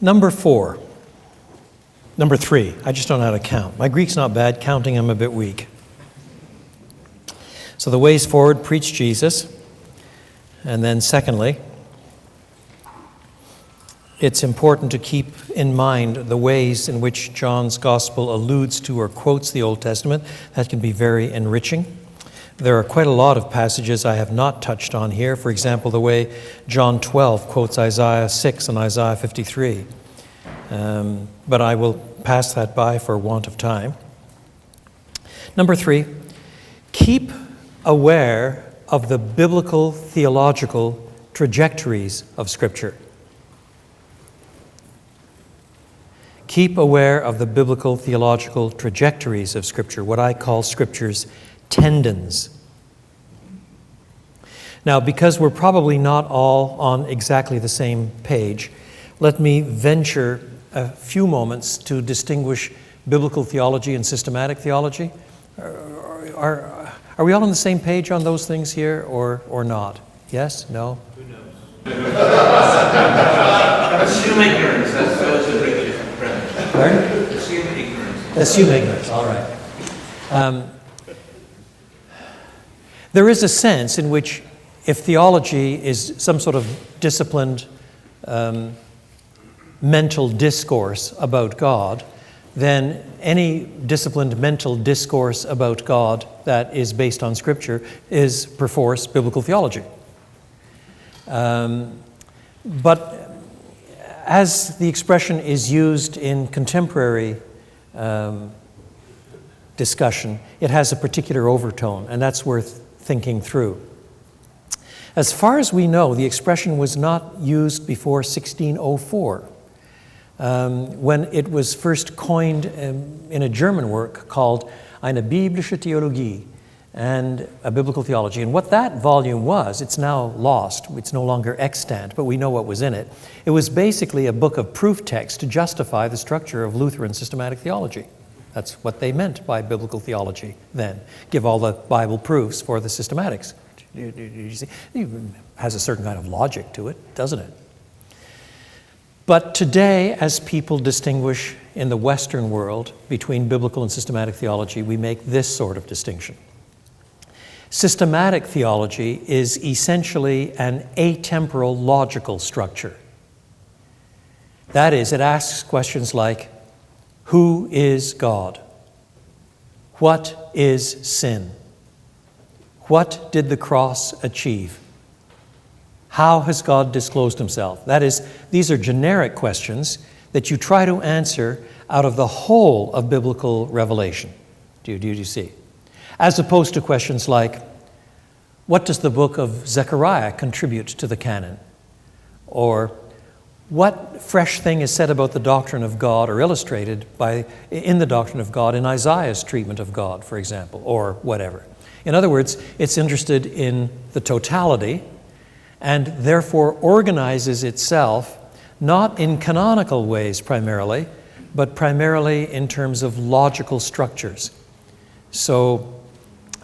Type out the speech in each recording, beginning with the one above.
Number three, I just don't know how to count. My Greek's not bad, counting I'm a bit weak. So the ways forward, preach Jesus. And then secondly, it's important to keep in mind the ways in which John's Gospel alludes to or quotes the Old Testament. That can be very enriching. There are quite a lot of passages I have not touched on here. For example, the way John 12 quotes Isaiah 6 and Isaiah 53. But I will pass that by for want of time. Number three, keep aware of the biblical theological trajectories of Scripture. Keep aware of the biblical theological trajectories of Scripture, what I call Scripture's tendons. Now, because we're probably not all on exactly the same page, let me venture a few moments to distinguish biblical theology and systematic theology. Are we all on the same page on those things here or not? Yes? No? Who knows? Assume ignorance. That's always a big difference. Pardon? Assume ignorance. Assume ignorance. All right. There is a sense in which if theology is some sort of disciplined mental discourse about God, then any disciplined mental discourse about God that is based on Scripture is perforce biblical theology. But as the expression is used in contemporary discussion, it has a particular overtone, and that's worth thinking through. As far as we know, the expression was not used before 1604, when it was first coined in a German work called Eine biblische Theologie, and a biblical theology. And what that volume was, it's now lost. It's no longer extant, but we know what was in it. It was basically a book of proof text to justify the structure of Lutheran systematic theology. That's what they meant by biblical theology then. Give all the Bible proofs for the systematics. You see? It has a certain kind of logic to it, doesn't it? But today, as people distinguish in the Western world between biblical and systematic theology, we make this sort of distinction. Systematic theology is essentially an atemporal logical structure. That is, it asks questions like, who is God? What is sin? What did the cross achieve? How has God disclosed himself? That is, these are generic questions that you try to answer out of the whole of biblical revelation. Do you see? As opposed to questions like, what does the book of Zechariah contribute to the canon? Or, what fresh thing is said about the doctrine of God or illustrated in the doctrine of God in Isaiah's treatment of God, for example, or whatever. In other words, it's interested in the totality and therefore organizes itself not in canonical ways primarily, but primarily in terms of logical structures. So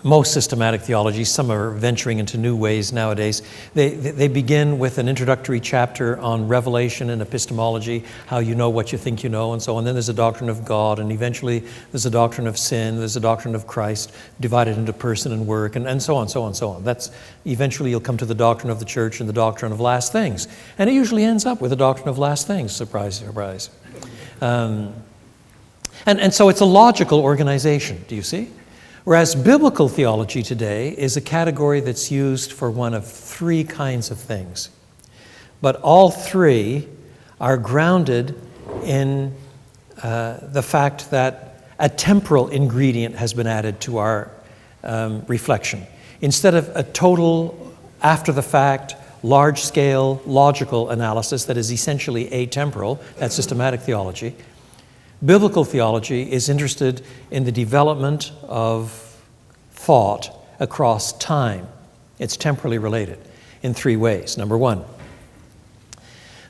most systematic theologies, some are venturing into new ways nowadays, they begin with an introductory chapter on revelation and epistemology, how you know what you think you know, and so on. Then there's a doctrine of God, and eventually there's a doctrine of sin, there's a doctrine of Christ, divided into person and work, and so on, so on, so on. That's eventually you'll come to the doctrine of the church and the doctrine of last things. And it usually ends up with the doctrine of last things, surprise, surprise. And so it's a logical organization, do you see? Whereas biblical theology today is a category that's used for one of three kinds of things. But all three are grounded in the fact that a temporal ingredient has been added to our reflection. Instead of a total, after-the-fact, large-scale logical analysis that is essentially atemporal, that's systematic theology, biblical theology is interested in the development of thought across time. It's temporally related in three ways. Number one,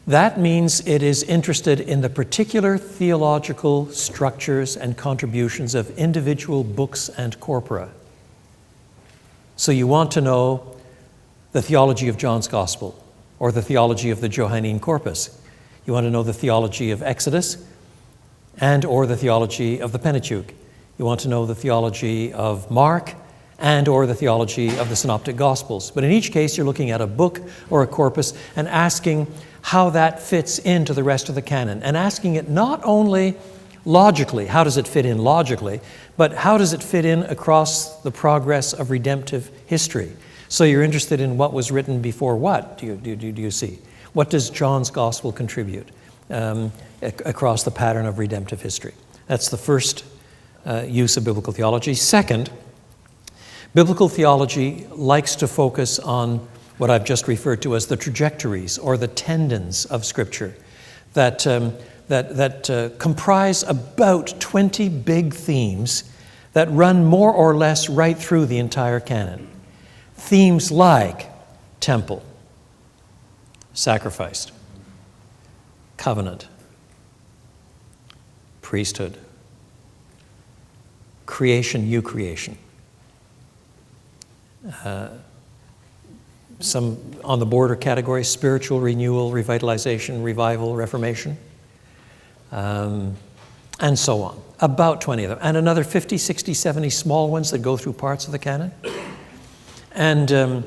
that means it is interested in the particular theological structures and contributions of individual books and corpora. So you want to know the theology of John's Gospel or the theology of the Johannine Corpus. You want to know the theology of Exodus and or the theology of the Pentateuch. You want to know the theology of Mark and or the theology of the Synoptic Gospels. But in each case, you're looking at a book or a corpus and asking how that fits into the rest of the canon, and asking it not only logically, how does it fit in logically, but how does it fit in across the progress of redemptive history? So you're interested in what was written before what, do you see? What does John's Gospel contribute across the pattern of redemptive history? That's the first use of biblical theology. Second, biblical theology likes to focus on what I've just referred to as the trajectories or the tendons of Scripture that comprise about 20 big themes that run more or less right through the entire canon. Themes like temple, sacrifice, covenant, priesthood, creation, new creation. Some on the border categories: spiritual renewal, revitalization, revival, reformation, and so on. About 20 of them. And another 50, 60, 70 small ones that go through parts of the canon. And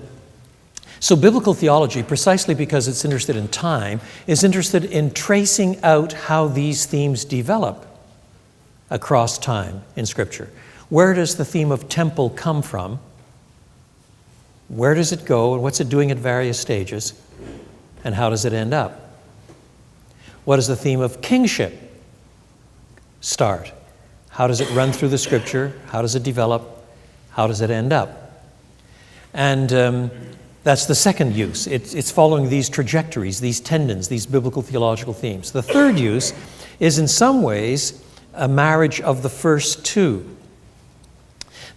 so biblical theology, precisely because it's interested in time, is interested in tracing out how these themes develop across time in Scripture. Where does the theme of temple come from? Where does it go, and what's it doing at various stages? And how does it end up? What does the theme of kingship start? How does it run through the Scripture? How does it develop? How does it end up? And that's the second use. It's following these trajectories, these tendons, these biblical theological themes. The third use is in some ways a marriage of the first two.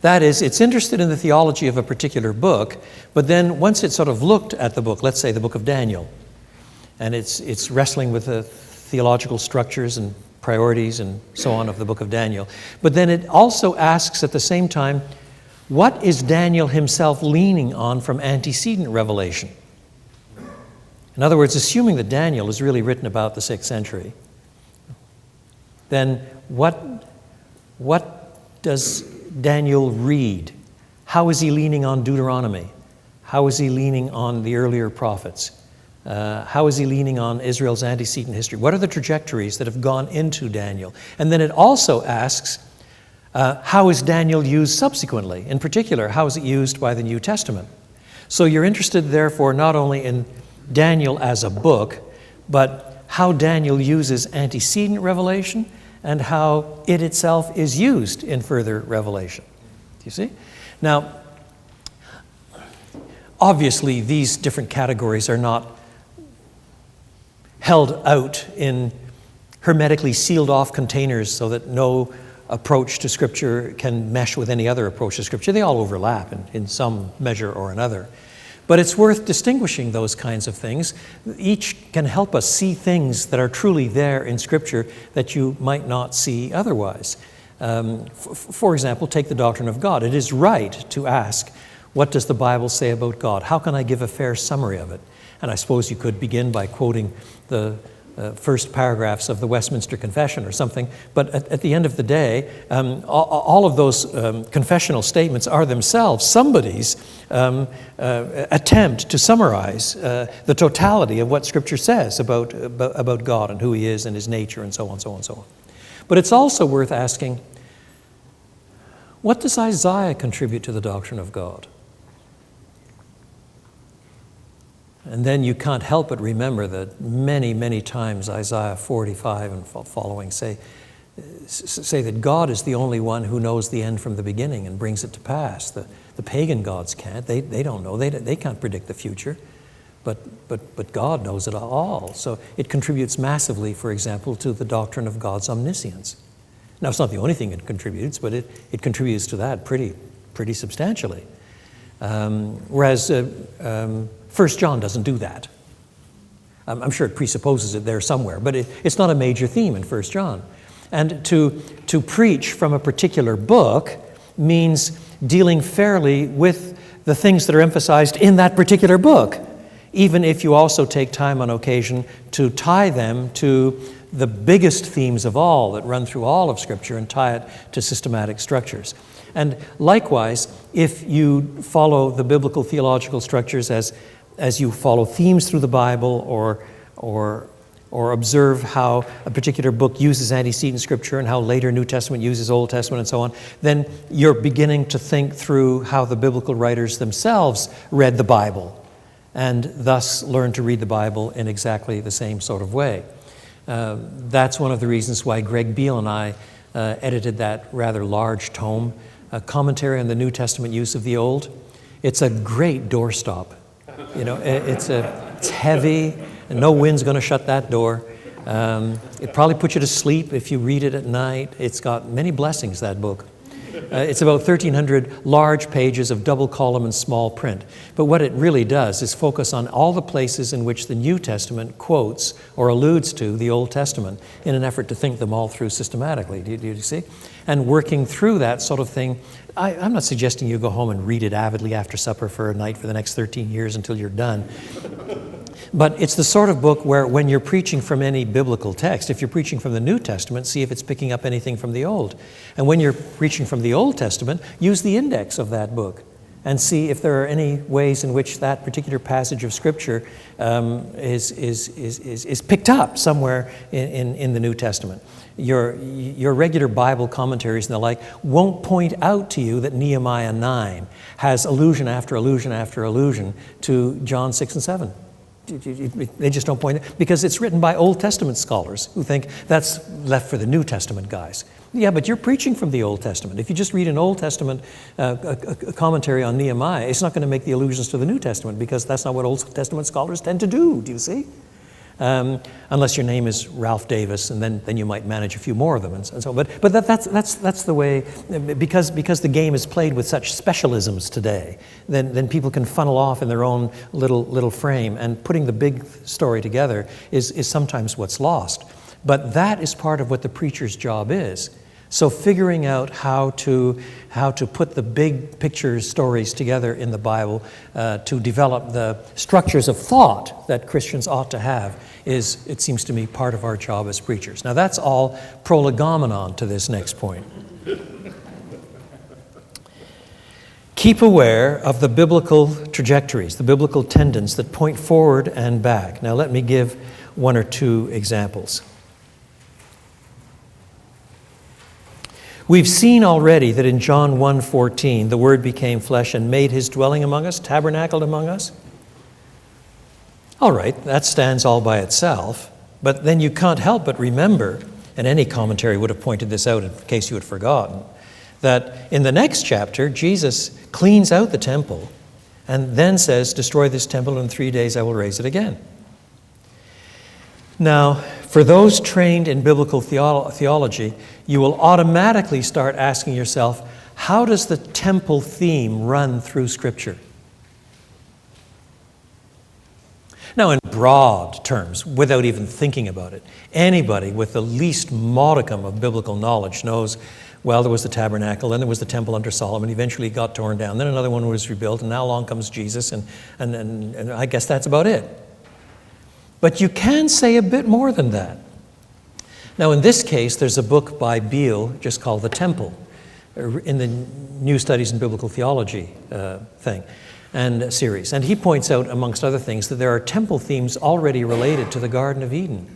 That is, it's interested in the theology of a particular book, but then once it's sort of looked at the book, let's say the book of Daniel, and it's wrestling with the theological structures and priorities and so on of the book of Daniel, but then it also asks at the same time, what is Daniel himself leaning on from antecedent revelation? In other words, assuming that Daniel is really written about the 6th century, then what does Daniel read? How is he leaning on Deuteronomy? How is he leaning on the earlier prophets? How is he leaning on Israel's antecedent history? What are the trajectories that have gone into Daniel? And then it also asks, how is Daniel used subsequently? In particular, how is it used by the New Testament? So you're interested, therefore, not only in Daniel as a book, but how Daniel uses antecedent revelation and how it itself is used in further revelation. Do you see? Now, obviously, these different categories are not held out in hermetically sealed off containers so that no approach to Scripture can mesh with any other approach to Scripture. They all overlap in some measure or another. But it's worth distinguishing those kinds of things. Each can help us see things that are truly there in Scripture that you might not see otherwise. For example, take the doctrine of God. It is right to ask, what does the Bible say about God? How can I give a fair summary of it? And I suppose you could begin by quoting the first paragraphs of the Westminster Confession or something. But at the end of the day, all of those confessional statements are themselves somebody's attempt to summarize the totality of what Scripture says about God and who He is and His nature and so on, so on, so on. But it's also worth asking, what does Isaiah contribute to the doctrine of God? And then you can't help but remember that many, many times Isaiah 45 and following say that God is the only one who knows the end from the beginning and brings it to pass. The pagan gods can't. They don't know. They can't predict the future. But God knows it all. So it contributes massively, for example, to the doctrine of God's omniscience. Now, it's not the only thing it contributes, but it contributes to that pretty substantially. Whereas 1 John doesn't do that. I'm sure it presupposes it there somewhere, but it's not a major theme in 1 John. And to preach from a particular book means dealing fairly with the things that are emphasized in that particular book. even if you also take time on occasion to tie them to the biggest themes of all that run through all of Scripture and tie it to systematic structures. And likewise, if you follow the biblical theological structures as you follow themes through the Bible or observe how a particular book uses antecedent Scripture and how later New Testament uses Old Testament and so on, then you're beginning to think through how the biblical writers themselves read the Bible and thus learn to read the Bible in exactly the same sort of way. That's one of the reasons why Greg Beale and I edited that rather large tome, a commentary on the New Testament use of the Old. It's a great doorstop. You know, it's heavy, and no wind's going to shut that door. It probably puts you to sleep if you read it at night. It's got many blessings, that book. It's about 1,300 large pages of double column and small print. But what it really does is focus on all the places in which the New Testament quotes or alludes to the Old Testament in an effort to think them all through systematically. Do you see? And working through that sort of thing, I'm not suggesting you go home and read it avidly after supper for a night for the next 13 years until you're done. But it's the sort of book where when you're preaching from any biblical text, if you're preaching from the New Testament, see if it's picking up anything from the Old. And when you're preaching from the Old Testament, use the index of that book and see if there are any ways in which that particular passage of Scripture is picked up somewhere in the New Testament. Your regular Bible commentaries and the like won't point out to you that Nehemiah 9 has allusion after allusion after allusion to John 6 and 7. They just don't point it, because it's written by Old Testament scholars who think that's left for the New Testament guys. Yeah, but you're preaching from the Old Testament. If you just read an Old Testament a commentary on Nehemiah, it's not going to make the allusions to the New Testament, because that's not what Old Testament scholars tend to do you see? Unless your name is Ralph Davis, and then you might manage a few more of them and so on. But that's the way, because the game is played with such specialisms today, then people can funnel off in their own little frame, and putting the big story together is sometimes what's lost. But that is part of what the preacher's job is. So figuring out how to put the big picture stories together in the Bible to develop the structures of thought that Christians ought to have is, it seems to me, part of our job as preachers. Now that's all prolegomenon to this next point. Keep aware of the biblical trajectories, the biblical tendons that point forward and back. Now let me give one or two examples. We've seen already that in John 1:14, the Word became flesh and made his dwelling among us, tabernacled among us. All right, that stands all by itself, but then you can't help but remember, and any commentary would have pointed this out in case you had forgotten, that in the next chapter, Jesus cleans out the temple and then says, "Destroy this temple, and in 3 days I will raise it again." Now, for those trained in biblical theology, you will automatically start asking yourself, how does the temple theme run through Scripture? Now, in broad terms, without even thinking about it, anybody with the least modicum of biblical knowledge knows, well, there was the tabernacle, then there was the temple under Solomon, eventually it got torn down, then another one was rebuilt, and now along comes Jesus, and I guess that's about it. But you can say a bit more than that. Now, in this case, there's a book by Beale just called The Temple, in the New Studies in Biblical Theology thing and series. And he points out, amongst other things, that there are temple themes already related to the Garden of Eden.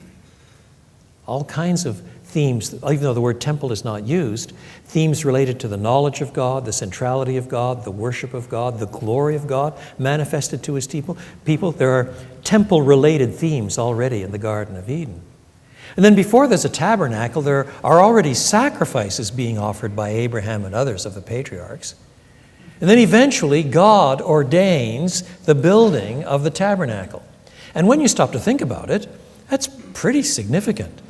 All kinds of themes, even though the word temple is not used, themes related to the knowledge of God, the centrality of God, the worship of God, the glory of God manifested to his people. There are temple-related themes already in the Garden of Eden. And then before there's a tabernacle, there are already sacrifices being offered by Abraham and others of the patriarchs. And then eventually God ordains the building of the tabernacle. And when you stop to think about it, that's pretty significant.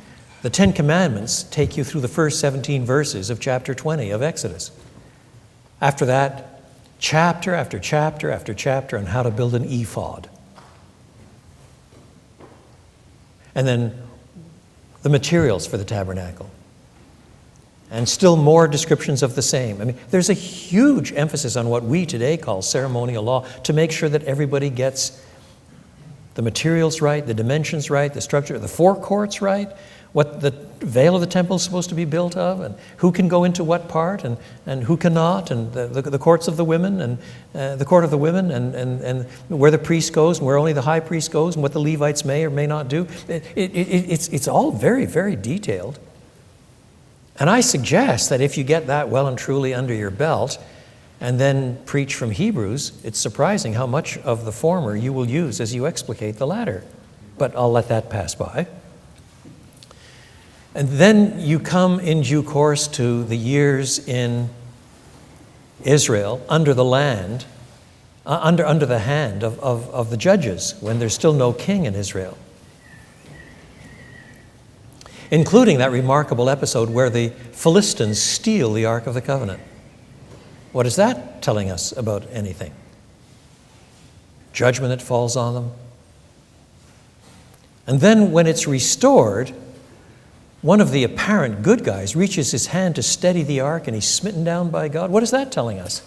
The Ten Commandments take you through the first 17 verses of chapter 20 of Exodus. After that, chapter after chapter after chapter on how to build an ephod. And then the materials for the tabernacle. And still more descriptions of the same. I mean, there's a huge emphasis on what we today call ceremonial law to make sure that everybody gets The materials right, the dimensions right, the structure, the forecourts right, what the veil of the temple is supposed to be built of, and who can go into what part, and who cannot, and the courts of the women, and the court of the women, and where the priest goes, and where only the high priest goes, and what the Levites may or may not do. It's all very, very detailed. And I suggest that if you get that well and truly under your belt, and then preach from Hebrews, it's surprising how much of the former you will use as you explicate the latter. But I'll let that pass by. And then you come in due course to the years in Israel under the land, under the hand of the judges, when there's still no king in Israel. Including that remarkable episode where the Philistines steal the Ark of the Covenant. What is that telling us about anything? Judgment that falls on them. And then when it's restored, one of the apparent good guys reaches his hand to steady the ark and he's smitten down by God. What is that telling us?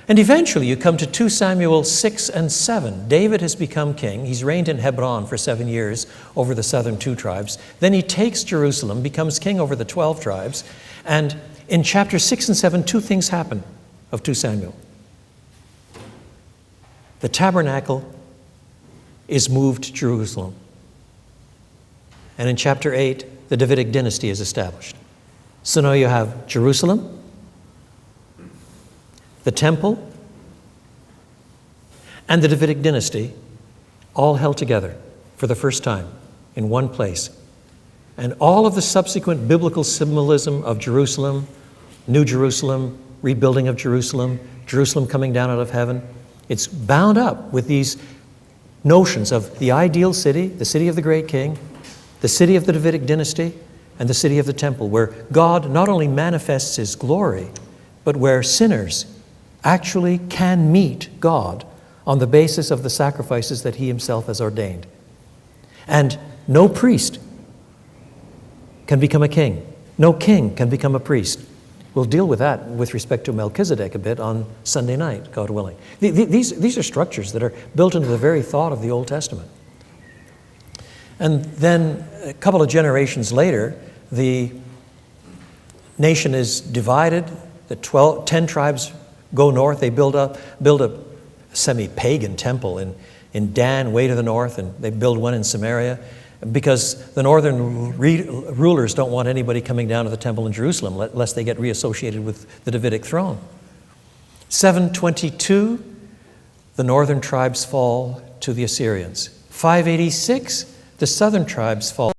And eventually you come to 2 Samuel 6 and 7. David has become king. He's reigned in Hebron for 7 years over the southern 2 tribes. Then he takes Jerusalem, becomes king over the 12 tribes. And in chapter 6 and 7, 2 things happen of 2 Samuel. The tabernacle is moved to Jerusalem. And in chapter 8, the Davidic dynasty is established. So now you have Jerusalem, the temple, and the Davidic dynasty all held together for the first time in one place. And all of the subsequent biblical symbolism of Jerusalem, New Jerusalem, rebuilding of Jerusalem, Jerusalem coming down out of heaven, it's bound up with these notions of the ideal city, the city of the great king, the city of the Davidic dynasty, and the city of the temple, where God not only manifests his glory, but where sinners actually can meet God on the basis of the sacrifices that he himself has ordained. And no priest can become a king. No king can become a priest. We'll deal with that with respect to Melchizedek a bit on Sunday night, God willing. These are structures that are built into the very thought of the Old Testament. And then a couple of generations later, the nation is divided. The 10 tribes go north. They build a semi-pagan temple in Dan, way to the north, and they build one in Samaria because the northern rulers don't want anybody coming down to the temple in Jerusalem lest they get reassociated with the Davidic throne. 722, the northern tribes fall to the Assyrians. 586, the southern tribes fall